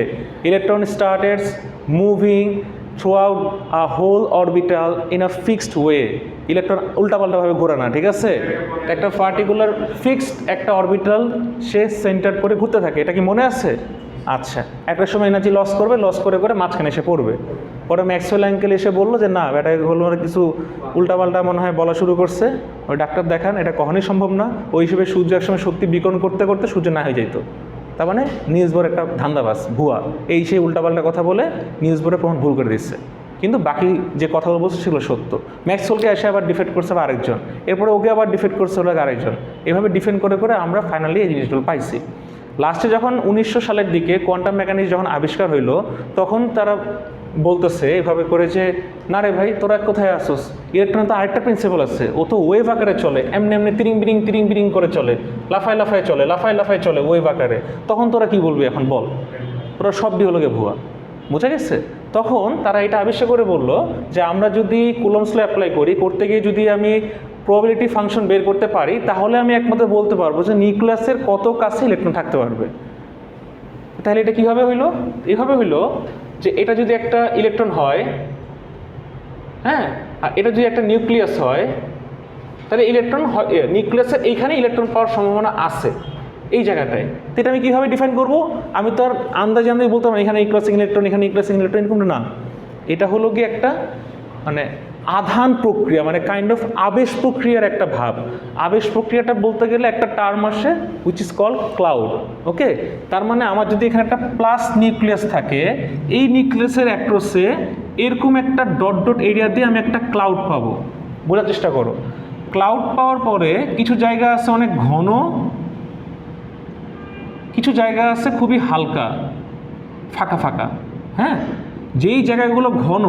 Electron starts moving throughout a whole orbital in a fixed way. Electron উল্টাপাল্টাভাবে ঘোরে না, ঠিক আছে? একটা পার্টিকুলার ফিক্সড একটা অরবিটাল সে সেন্টার করে ঘুরতে থাকে, এটা কি মনে আছে? আচ্ছা, একটা সময় এনার্জি লস করে মাঝখানে এসে পড়বে। পরে ম্যাক্সওয়েল আঙ্কেল এসে বললো যে না, এটা হলো কিছু উল্টাপাল্টা মনে হয় বলা শুরু করছে, ওই ডাক্তার দেখান, এটা কখনোই সম্ভব না। ওই হিসেবে সূর্য একসময় শক্তি বিকরণ করতে করতে সূর্য না হয়ে যেত। তার মানে নিউজ বোর্ড একটা ধান্দাবাজ, ভুয়া, এই সেই উল্টাপাল্টা কথা বলে নিউজ বোর্ডে প্রমাণ ভুল করে দিচ্ছে। কিন্তু বাকি যে কথাগুলো বলছে সেগুলো সত্য। ম্যাক্সওয়েলকে এসে আবার ডিফেন্ড করছে আবার আরেকজন, এরপরে ওকে আবার ডিফেন্ড করছে হলো আরেকজন, এভাবে ডিফেন্ড করে আমরা ফাইনালি এই জিনিসগুলো পাইছি। লাস্টে যখন 1900 সালের দিকে কোয়ান্টাম মেকানিক্স যখন আবিষ্কার হইলো, তখন তারা বলতেছে এভাবে করে যে না রে ভাই, তোরা কোথায় আসোস? ইলেকট্রন তো আরেকটা প্রিন্সিপাল আছে, ও তো ওয়েভ আকারে চলে, এমনি তিরিং বিরিং করে চলে, লাফায় চলে ওয়েভ আকারে। তখন তোরা কি বলবি এখন বল? তোরা সবই হলো গে ভুয়া। বোঝা গেছে? তখন তারা এটা আবিষ্কার করে বললো যে আমরা যদি কুলম্বস ল অ্যাপ্লাই করতে গিয়ে যদি আমি প্রবাবিলিটি ফাংশন বের করতে পারি, তাহলে আমি একমাত্র বলতে পারবো যে নিউক্লিয়াসের কত কাছে ইলেকট্রন থাকতে পারবে। তাহলে এটা কীভাবে হইলো? এইভাবে হইলো যে এটা যদি একটা ইলেকট্রন হয়, হ্যাঁ, আর এটা যদি একটা নিউক্লিয়াস হয়, তাহলে ইলেকট্রন নিউক্লিয়াসের এইখানে ইলেকট্রন পাওয়ার সম্ভাবনা আছে এই জায়গাটায়। তো এটা আমি কীভাবে ডিফাইন করবো? আমি তো আর আন্দাজে বলতে পারি এখানে ইউক্লিয়াসিং ইলেকট্রন, এখানে ইউক্লিয়াসিং ইলেকট্রন, এরকম না। এটা হলো কি একটা মানে আধান প্রক্রিয়া, মানে কাইন্ড অফ আবেশ প্রক্রিয়ার একটা ভাব। আবেশ প্রক্রিয়াটা বলতে গেলে একটা টার্ম আসে হুইচ ইজ কল্ড ক্লাউড। ওকে, তার মানে আমার যদি এখানে একটা প্লাস নিউক্লিয়াস থাকে, এই নিউক্লিয়াসের অ্যাক্রসে এরকম একটা ডট এরিয়া দিয়ে আমি একটা ক্লাউড পাবো। বোঝার চেষ্টা করো। ক্লাউড পাওয়ার পরে কিছু জায়গা আছে অনেক ঘন, কিছু জায়গা আছে খুবই হালকা ফাঁকা। হ্যাঁ, যেই জায়গাগুলো ঘন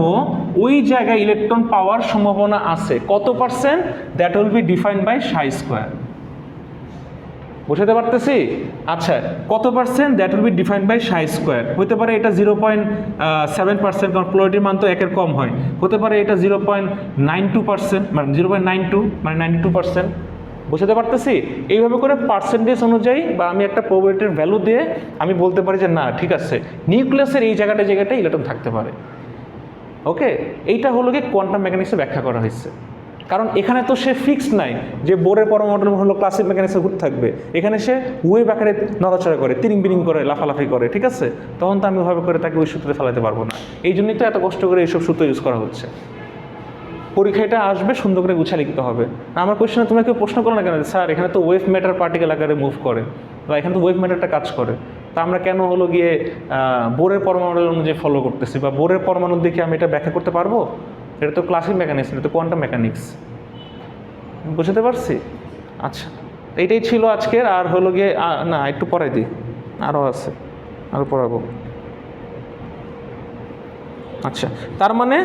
ওই জায়গায় ইলেকট্রন পাওয়ার সম্ভাবনা আছে কত %? That will be defined by psi square. বোঝাতে পারতেছি? আচ্ছা, কত %? That will be defined by psi square. হতে পারে এটা 0.7%, কারণ প্লোরিটির মান তো একের কম হয়। হতে পারে এটা 0.92%, মানে 0.92, মানে 92%। বোঝাতে পারতেছি? এইভাবে করে পার্সেন্টেজ অনুযায়ী বা আমি একটা প্রবাবিলিটির ভ্যালু দিয়ে আমি বলতে পারি যে না ঠিক আছে, নিউক্লিয়াসের এই জায়গাটায় ইলেকট্রন থাকতে পারে। ওকে, এইটা হলো কি কোয়ান্টাম মেকানিক্সে ব্যাখ্যা করা হয়েছে। কারণ এখানে তো সে ফিক্সড নাই যে বোরের পরমাণু হলো ক্লাসিক মেকানিক্সে ঘুরতে থাকবে, এখানে সে ওয়েভ আকারে নড়াচড়া করে, তিরিং বিরিং করে, লাফালাফি করে, ঠিক আছে? তখন তো আমি ওইভাবে করে তাকে ওই সূত্রে ফেলাতে পারবো না। এই জন্যই তো এত কষ্ট করে এইসব সূত্র ইউজ করা হচ্ছে। পরীক্ষাটা আসবে, সুন্দর করে গুছিয়ে লিখতে হবে। আমার কোয়েশ্চেনে তোমরা কেউ প্রশ্ন করো না কেন স্যার এখানে তো ওয়েভ ম্যাটার পার্টিকেল আকারে মুভ করে, বা এখানে তো ওয়েভ ম্যাটারটা কাজ করে, তা আমরা কেন হলো গিয়ে বোরের পরমাণু অনুযায়ী ফলো করতেছি, বা বোরের পরমাণুর দিকে আমি এটা ব্যাখ্যা করতে পারবো? এটা তো ক্লাসিক মেকানিক্স, এটা তো কোয়ান্টাম মেকানিক্স। বুঝতে পারছি? আচ্ছা, এইটাই ছিল আজকের। আর হলো গিয়ে না, একটু পড়াই দিই, আরও আছে, আরও পড়াবো। আচ্ছা, তার মানে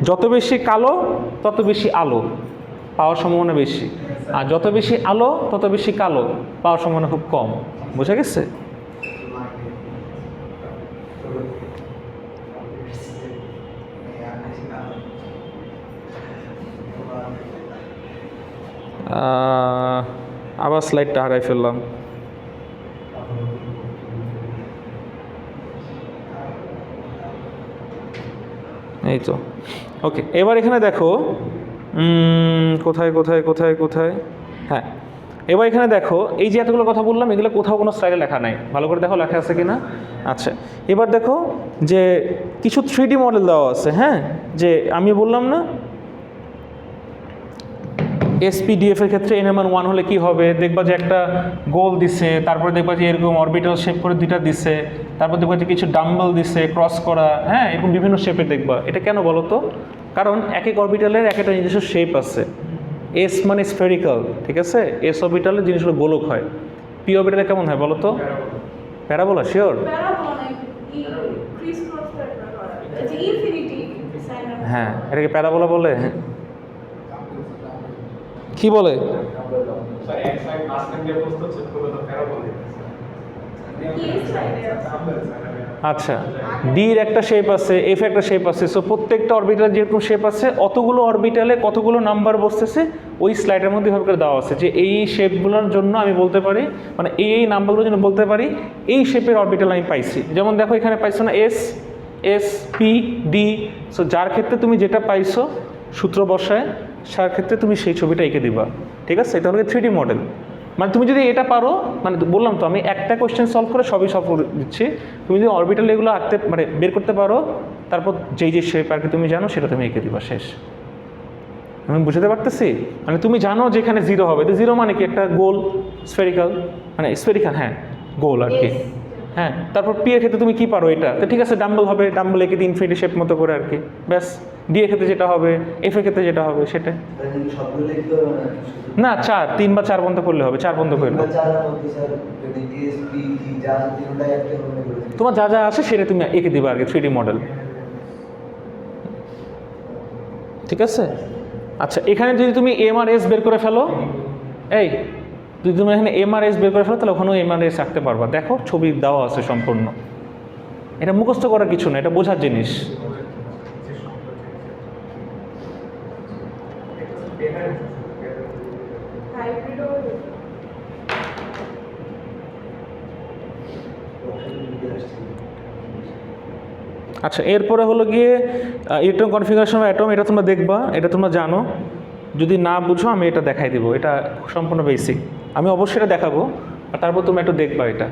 যত বেশি কালো তত বেশি আলো পাওয়ার সম্ভাবনা বেশি, আর যত বেশি আলো তত বেশি কালো পাওয়ার সম্ভাবনা খুব কম। বুঝা গেছে? আবার স্লাইডটা হারাই ফেললাম। এই তো ওকে। এবার এখানে দেখো কোথায় কোথায় কোথায় কোথায়, হ্যাঁ, এবার এখানে দেখো এই যে এতগুলো কথা বললাম, এগুলো কোথাও কোনো স্লাইডে লেখা নাই, ভালো করে দেখো লেখা আছে কি না। আচ্ছা, এবার দেখো যে কিছু 3D মডেল দেওয়া আছে। হ্যাঁ, যে আমি বললাম না SPDF এর ক্ষেত্রে NMR1 হলে কি হবে, দেখবা যে একটা গোল দিছে, তারপরে দেখবা যে এরকম অরবিটাল শেপ করে দুইটা দিছে, তারপর দেখবা যে কিছু ডাম্বল দিছে ক্রস করা, হ্যাঁ, এরকম বিভিন্ন শেপের দেখবা। এটা কেন বলো তো? কারণ এক এক অরবিটালের এক একটা নিজস্ব শেপ আছে। S মানে স্ফেরিক্যাল, ঠিক আছে? S অরবিটালের জিনিসগুলো গোলক হয়। P অরবিটালে কেমন হয় বলো তো? Parabola, sure? প্যারাবোলা নাই, ক্রিস ক্রস প্যারাবোলা, যে ইনফিনিটি সাইন। হ্যাঁ, এটাকে প্যারাবোলা বলে। কি বলে? স্যার এক সাইড মাঝখান দিয়ে প্রস্থচ্ছেদ করলে তো প্যারাবোলা। আচ্ছা, ডির একটা শেপ আছে, এফ একটা শেপ আছে। সো প্রত্যেকটা অরবিটালের যেরকম শেপ আছে, অতগুলো অরবিটালে কতগুলো নাম্বার বসতেছে ওই স্লাইডের মধ্যে ভাবে করে দেওয়া আছে যে এই শেপগুলোর জন্য আমি বলতে পারি, মানে এই নাম্বারগুলোর জন্য বলতে পারি এই শেপের অরবিটাল আমি পাইছি। যেমন দেখো এখানে পাইছো না S, S, P, D. So যার ক্ষেত্রে তুমি যেটা পাইছো সূত্র বসায়, সার ক্ষেত্রে তুমি সেই ছবিটা এঁকে দিবা। ঠিক আছে? এটা হলো 3D মডেল। মানে তুমি যদি এটা পারো, মানে বললাম তো আমি একটা কোয়েশ্চেন সলভ করে সবই সলভ করে দিচ্ছি। তুমি যদি অরবিটাল এগুলো আঁকতে মানে বের করতে পারো, তারপর যেই যে শেপ আর কি তুমি জানো সেটা তুমি এঁকে দিবা, শেষ। আমি বুঝতে পারতেছি? মানে তুমি জানো যে এখানে জিরো হবে, তো জিরো মানে কি একটা গোল স্ফেরিক্যাল, মানে স্ফেরিক্যাল, হ্যাঁ, গোল আর কি। হ্যাঁ, তারপর পি এর ক্ষেত্রে তুমি কি পারো এটা, তো ঠিক আছে ডাম্বল হবে, ডাম্বল এঁকে দিই ইনফিনিটি শেপ মতো করে আর কি, ব্যাস। ডি এর ক্ষেত্রে যেটা হবে, এফ এর ক্ষেত্রে যেটা হবে সেটা সবগুলো লিখতে হবে না? না, 4, 3 বা 4 বন্ধ করলে হবে, 4 বন্ধ করে নাও। তোমার যা যা আছে সেটা তুমি এঁকে দিবা আর কি, 3D মডেল। ঠিক আছে? আচ্ছা, এখানে যদি তুমি এম আর এস বের করে ফেলো, এই যদি তুমি এখানে এম আর এস বের করে ফেলো, তাহলে ওখানেও এম আর এস রাখতে পারবা। দেখো ছবি দেওয়া আছে সম্পূর্ণ। এটা মুখস্থ করার কিছু না, এটা বোঝার জিনিস। আচ্ছা, এরপরে হলো গিয়ে ইলেকট্রন কনফিগারেশন অফ অ্যাটম। এটা তোমরা দেখবা, এটা তোমরা জানো। যদি না বুঝো আমি এটা দেখাই দিব, এটা সম্পূর্ণ বেসিক। আমি অবশ্যই এটা দেখাবো, আর তারপর তুমি একটু দেখবা এটা।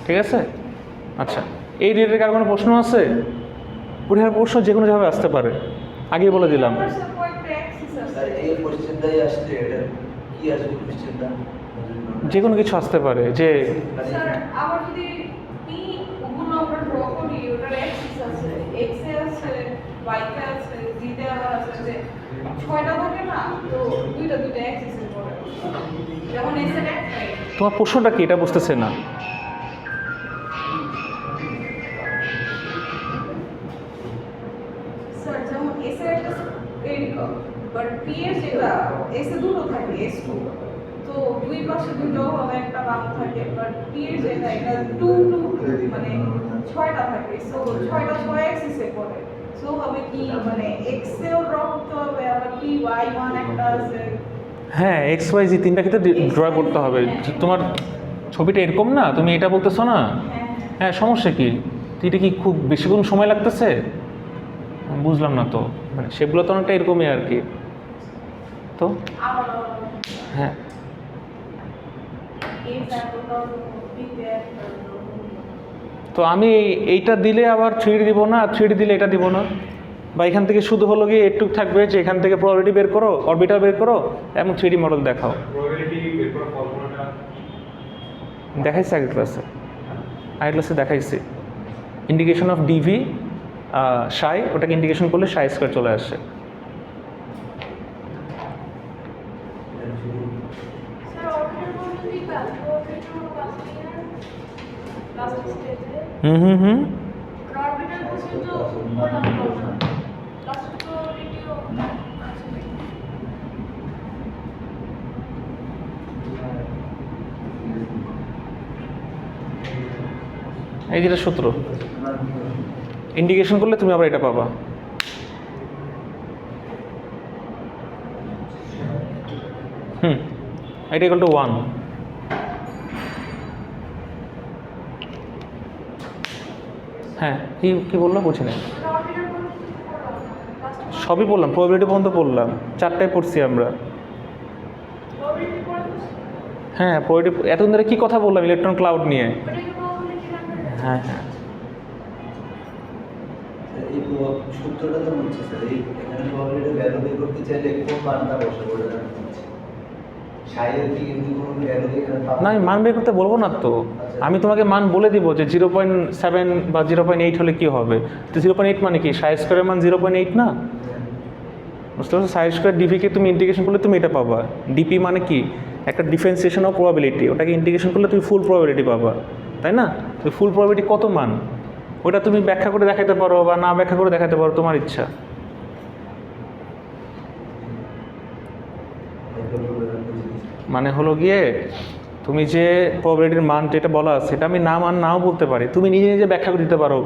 ঠিক আছে? আচ্ছা, এই রিলেটেড কার কোনো প্রশ্ন আছে? পরীক্ষার প্রশ্ন যে কোনো জায়গায় আসতে পারে, আগেই বলে দিলাম। এই কোশ্চেনটাই আসছে, এটা কি আসবে কোশ্চেনটা? যে কোনো কিছু আসতে পারে, যে স্যার আবার যদি পি ওগুলো আমরা ড্র করি, ওটার অ্যাক্সিস আছে, এক্স এ আছে, ওয়াই তে আছে, জি তে আবার আছে, যে 6টা থাকে না, তো দুইটা অ্যাক্সিসের পরে যেমন এস এর এক সাইড। তোমার প্রশ্নটা কি এটা বুঝতেছে না। স্যার যেমন এস এর একটা স্ফেরিক্যাল, বাট পি এর যেটা এস এ দুটো থাকে, S2, তো দুই পাশে দুটো হবে, একটা বাম থাকে, বাট পি এর যেটা এটা 2 মানে 6টা থাকে। সো 6টা 6 অ্যাক্সিসে পড়ে। সো হবে কি, মানে এক্স এও ড্র করতে হবে, আবার পি ওয়াই 1 একটা আছে। হ্যাঁ, এক্স ওয়াই জি তিনটা ক্ষেত্রে ড্র করতে হবে। তোমার ছবিটা এরকম না, তুমি এটা বলতেছো না? হ্যাঁ, সমস্যা কি? এটা কি খুব বেশিক্ষণ সময় লাগতেছে? বুঝলাম না তো, মানে সেগুলো তো অনেকটা এরকমই আর কি। তো হ্যাঁ, তো আমি এইটা দিলে আবার 3D দিব না, আর 3D দিলে এটা দিব না, বা এখান থেকে শুধু হলো গিয়ে একটু থাকবে যে এখান থেকে প্রবাবিলিটি বের করো, অরবিটাল বের করো এবং 3D মডেল দেখাও। প্রবাবিলিটি বের করার ফর্মুলাটা দেখাইছি আগের ক্লাসে দেখাইছি। ইন্ডিকেশন অফ ডিভি সাই, ওটাকে ইন্ডিকেশন করলে সাই স্কোয়ার চলে আসে। হুম এই যেটা সূত্র ইন্ডিকেশন করলে তুমি আবার এটা পাবা। এটা ইকুয়াল টু 1। হ্যাঁ কি কি বললো বুঝি না। সবই পড়লাম, প্রবাবিলিটি পর্যন্ত পড়লাম, 4টায় পড়ছি আমরা। হ্যাঁ প্রবাবিলিটি এতদিন ধরে কী কথা বললাম ইলেকট্রন ক্লাউড নিয়ে। হ্যাঁ হ্যাঁ এই সূত্রটা তো বলছি স্যার, এই এখানে প্রবাবিলিটি ভ্যালু বের করতে চাইলে কোন মানটা বসাবো ওটা জানতে চাচ্ছি। সাইয়ের কি এমনি কোনো ভ্যালু এখানে পাবো না, আমি মান বের করতে বলবো না তো, আমি তোমাকে মান বলে দিব যে 0.7 বা 0.8 হলে কি হবে। তো 0.8 মানে কি, সাই স্কোয়ারের মান 0.8 না, বুঝতে পারছো? সাই স্কোয়ার ডিভিকে তুমি ইন্টিগ্রেশন করলে তুমি এটা পাবা। ডিপি মানে কি, একটা ডিফারেন্সিয়েশন অফ প্রবাবিলিটি, ওটাকে ইন্টিগ্রেশন করলে তুমি ফুল প্রবাবিলিটি পাবা, তাই না? তুমি ফুল প্রবাবিলিটি কত মান, ওটা তুমি ব্যাখ্যা করে দেখাতে পারো বা না ব্যাখ্যা করে দেখাতে পারো, তোমার ইচ্ছা। মানে হলো গিয়ে তুমি যে প্রবাবিলিটির মান যেটা বলা আছে সেটা আমি না মান নাও বলতে পারি, তুমি নিজে নিজে ব্যাখ্যা করে দিতে পারো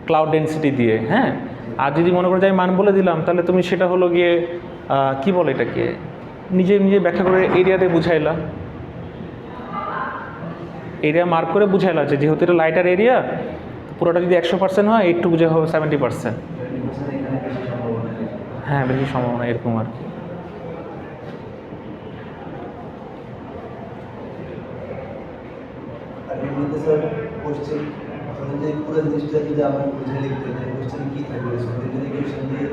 ক্লাউড ডেন্সিটি দিয়ে। হ্যাঁ, আর যদি মনে করো যে আমি মান বলে দিলাম, তাহলে তুমি সেটা হলো গিয়ে কি বলে এটাকে, নিজে নিজে ব্যাখ্যা করে এরিয়াতে বুঝাইলা, এরিয়া মার্ক করে বুঝাইলা যে যেহেতু এটা লাইটার এরিয়া, পুরোটা যদি 100% হয় একটু বুঝে হবে 70%। হ্যাঁ বেশি সম্ভাবনা এরকম আর কি। আর এমনিতে স্যার কোশ্চেন ধরুন যে পুরো জিনিসটা যদি আমার বুঝে লিখতে হয় কোশ্চেন কি থাকবে, যদি কোশ্চেন দিয়ে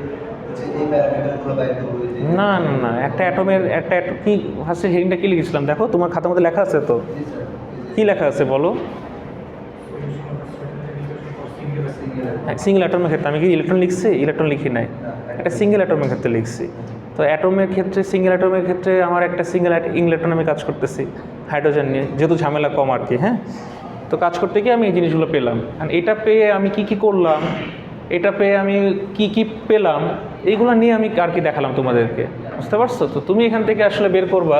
হচ্ছে এই প্যারামিটারগুলো বাইর করবো। না না না, একটা অ্যাটমের একটা কি ফার্স্টে হেডিংটা কি লিখেছিলাম দেখো, তোমার খাতার মধ্যে লেখা আছে তো, কি লেখা আছে বলো? সিঙ্গেল অ্যাটমের ক্ষেত্রে আমি কি ইলেকট্রন লিখছি? ইলেকট্রন লিখি নাই, একটা সিঙ্গেল অ্যাটমের ক্ষেত্রে লিখছি। তো অ্যাটমের ক্ষেত্রে, সিঙ্গেল অ্যাটমের ক্ষেত্রে আমার একটা সিঙ্গেল ইলেকট্রন আমি কাজ করতেছি হাইড্রোজেন নিয়ে, যেহেতু ঝামেলা কম আর কি। হ্যাঁ, তো কাজ করতে গিয়ে আমি এই জিনিসগুলো পেলাম, আর এটা পেয়ে আমি কি কি করলাম, এটা পেয়ে আমি কি কি পেলাম, এইগুলো নিয়ে আমি আর কি দেখালাম তোমাদেরকে, বুঝতে পারছো? তো তুমি এখান থেকে আসলে বের করবা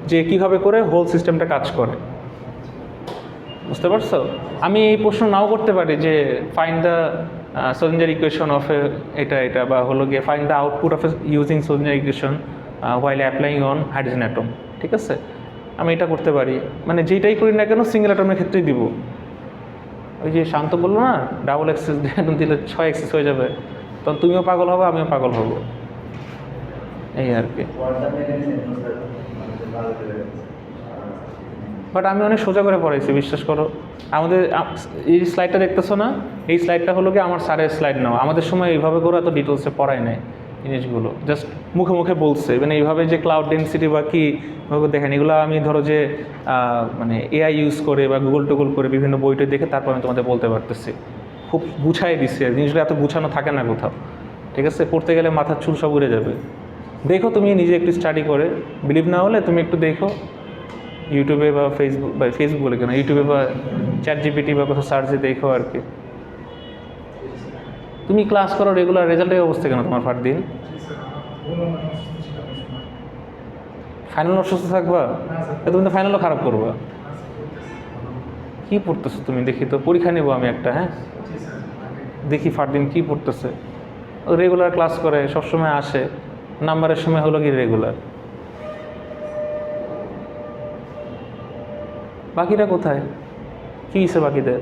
যে কীভাবে করে হোল সিস্টেমটা কাজ করে, বুঝতে পারছো? আমি এই প্রশ্ন নাও করতে পারি যে find the Schrodinger equation of এটা বা হলো গিয়ে find the output of using Schrodinger equation while applying on hydrogen atom, ঠিক আছে? আমি এটা করতে পারি, মানে যেটাই করি না কেন সিঙ্গেল অ্যাটমের ক্ষেত্রেই দিব। ওই যে শান্ত বললো না, ডাবল এক্সেস দিলে 6 এক্সেস হয়ে যাবে, তখন তুমিও পাগল হবে আমিও পাগল হব, এই আর কি। বাট আমি অনেক সোজা করে পড়াইছি, বিশ্বাস করো। আমাদের এই স্লাইডটা দেখতেছো না, এই স্লাইডটা হলো কি আমার স্যারের স্লাইড নাও। আমাদের সময় এইভাবে করে এত ডিটেলসে পড়ায় নাই জিনিসগুলো, জাস্ট মুখে মুখে বলছে, মানে এইভাবে যে ক্লাউড ডেন্সিটি বা কী দেখেন, এগুলো আমি ধরো যে মানে এআই ইউজ করে বা গুগল টুগল করে বিভিন্ন বইটা দেখে তারপর আমি তোমাদের বলতে পারতেছি, খুব গুছাই দিচ্ছি। জিনিসগুলো এত গুছানো থাকে না কোথাও, ঠিক আছে? পড়তে গেলে মাথার চুল সব উড়ে যাবে। দেখো তুমি নিজে একটু স্টাডি করে, বিলিভ না হলে তুমি একটু দেখো ইউটিউবে বা ফেসবুক বলে কেন, ইউটিউবে বা ChatGPT বা কোথাও সার্চে দেখো আর কি। তুমি ক্লাস করো রেগুলার, রেজাল্টের অবস্থা কেন তোমার ফারদিন? ফাইনাল অসুস্থ থাকবা? তুমি তো ফাইনালও খারাপ করবা। কী পড়তেছো তুমি? দেখি তো, পরীক্ষা নেবো আমি একটা। হ্যাঁ, দেখি ফারদিন কী পড়তেছে। রেগুলার ক্লাস করে, সবসময় আসে, নাম্বারের সময় হলো কি রেগুলার। বাকিরা কোথায়? কী হিসেবে বাকিদের?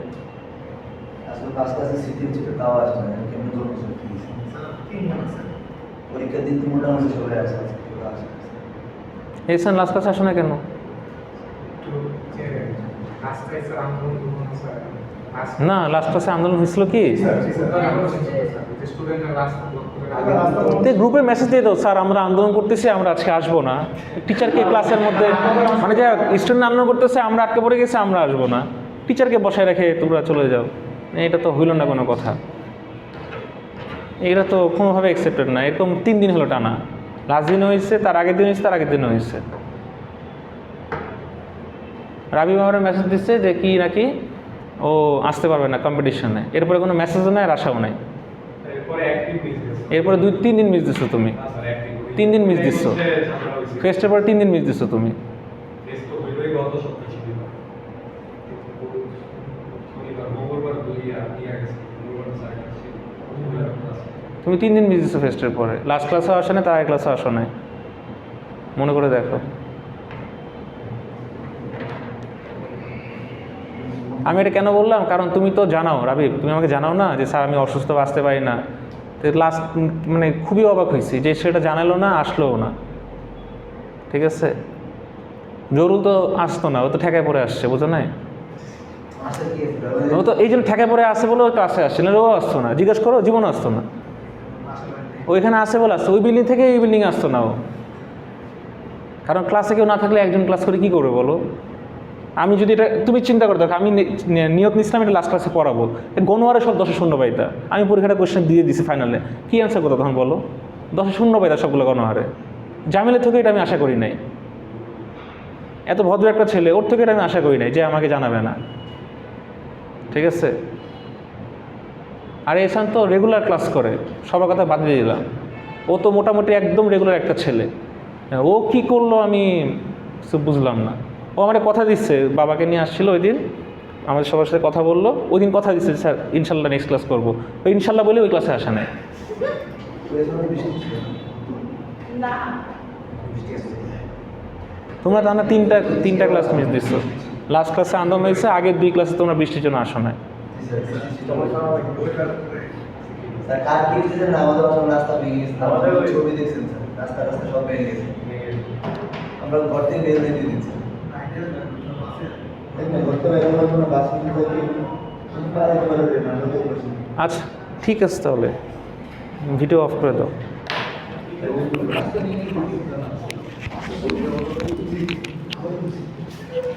আসলে কাছে সিটি ছিল তাও আসবে না, কেমন জন্য পরীক্ষার দিন তো মোটামুটি চলে আসে। এসান লাস্ট ক্লাসে আসো না কেন? না, লাস্ট ক্লাসে আন্দোলন হয়েছিল কি? গ্রুপে মেসেজ দিয়ে দাও, স্যার আমরা আন্দোলন করতেছি, আমরা আজকে আসবো না। টিচারকে ক্লাসের মধ্যে, মানে যে স্টুডেন্ট আন্দোলন করতেছে, আমরা আটকে পড়ে গেছি, আমরা আসবো না, টিচারকে বসায় রেখে তোমরা চলে যাও। এটা তো হইল না কোনো কথা, এটা তো কোনোভাবে অ্যাকসেপ্টেড না। এরকম 3 দিন হলো টানা, লাস্ট দিন হয়েছে, তার আগের দিন হয়েছে, তার আগের দিন হয়েছে। রাবি আমার মেসেজ দিচ্ছে যে কি নাকি ও আসতে পারবে না কম্পিটিশনে। এরপরে কোনো মেসেজও নাই আর আশাও নাই। এরপরে একদিন মিস গেছে। এরপরে 2-3 দিন মিস দিচ্ছ তুমি, না স্যার একদিন 3 দিন মিস দিচ্ছ। ঝামেলা হয়েছে। ফেস্টের পরে 3 দিন মিস দিচ্ছ তুমি। টেস্ট তো হইলই গত সপ্তাহে শনিবার। মঙ্গলবার দুইয়া গেছে। মঙ্গলবার স্যার কাছে। মঙ্গলবার ক্লাস। তুমি 3 দিন মিস দিচ্ছ ফেস্টের পরে, লাস্ট ক্লাসেও আসো না, তার আগে ক্লাসে আসো নাই। মনে করে দেখো। আমি এটা কেন বললাম, কারণ তুমি তো জানাও রাবিব, তুমি আমাকে জানাও না যে স্যার আমি অসুস্থ বা আসতে পারি না। তো লাস্ট মানে খুবই অবাক হয়েছি যে সেটা জানালো না, আসলোও না। ঠিক আছে, জরুল তো আসতো না, ও তো ঠেকায় পড়ে আসছে, বুঝো নাই? আসলে কি ও তো এই জন্য ঠেকায় পড়ে আসে বলে ও ক্লাসে আসছে না, ও আসতো না। জিজ্ঞেস করো, জীবনও আসতো না। ওইখানে আসে বলে আসতো, ওই বিল্ডিং থেকে এই বিল্ডিংয়ে আসতো না ও। কারণ ক্লাসে কেউ না থাকলে একজন ক্লাস করে কী করবে বলো? আমি যদি এটা, তুমি চিন্তা করে দেখো, আমি নিয়ত নিছিলাম এটা লাস্ট ক্লাসে পড়াবো, গণওয়ারে সব 10-এ 0 পাইতা। আমি পরীক্ষাটা কোয়েশ্চেন দিয়ে দিছি ফাইনালে, কী অ্যান্সার করতো তখন বলো? 10-এ 0 পাইতা সবগুলো গণহারে। জামিলের থেকে এটা আমি আশা করি নাই। এত ভদ্র একটা ছেলে, ওর থেকে এটা আমি আশা করি নাই যে আমাকে জানাবে না। ঠিক আছে, আর এসান তো রেগুলার ক্লাস করে, সবার কথা বাদ দিয়ে দিলাম। ও তো মোটামুটি একদম রেগুলার একটা ছেলে। ও কি করলো আমি বুঝলাম না। ও আমার কথা দিচ্ছে, বাবাকে নিয়ে আসছিল ওই দিন, আমাদের সবার সাথে কথা বললো। ওই দিন কথা দিচ্ছে স্যার ইনশাল্লাহ নেক্সট ক্লাস করবো। ওই ইনশাল্লাহ বলে ওই ক্লাসে আসা নেই। বৃষ্টি ছিল না বৃষ্টি আসছে তোমরা টানা তিনটা ক্লাস মিস দিচ্ছ। লাস্ট ক্লাসে আন্দোলন হয়েছে, আগের 2 ক্লাসে তোমরা বৃষ্টির জন্য আসো না। স্যার কার কি হয়েছে না, আমাদের বাসার রাস্তা ভেঙে গেছে, আমাদের ছবি দেখছেন স্যার, রাস্তা রাস্তা সব ভেঙে গেছে। আমরা ঘর থেকে বের হয়ে দিয়ে দিচ্ছি। আচ্ছা ঠিক আছে, তাহলে ভিডিও অফ করে দাও। Thank you.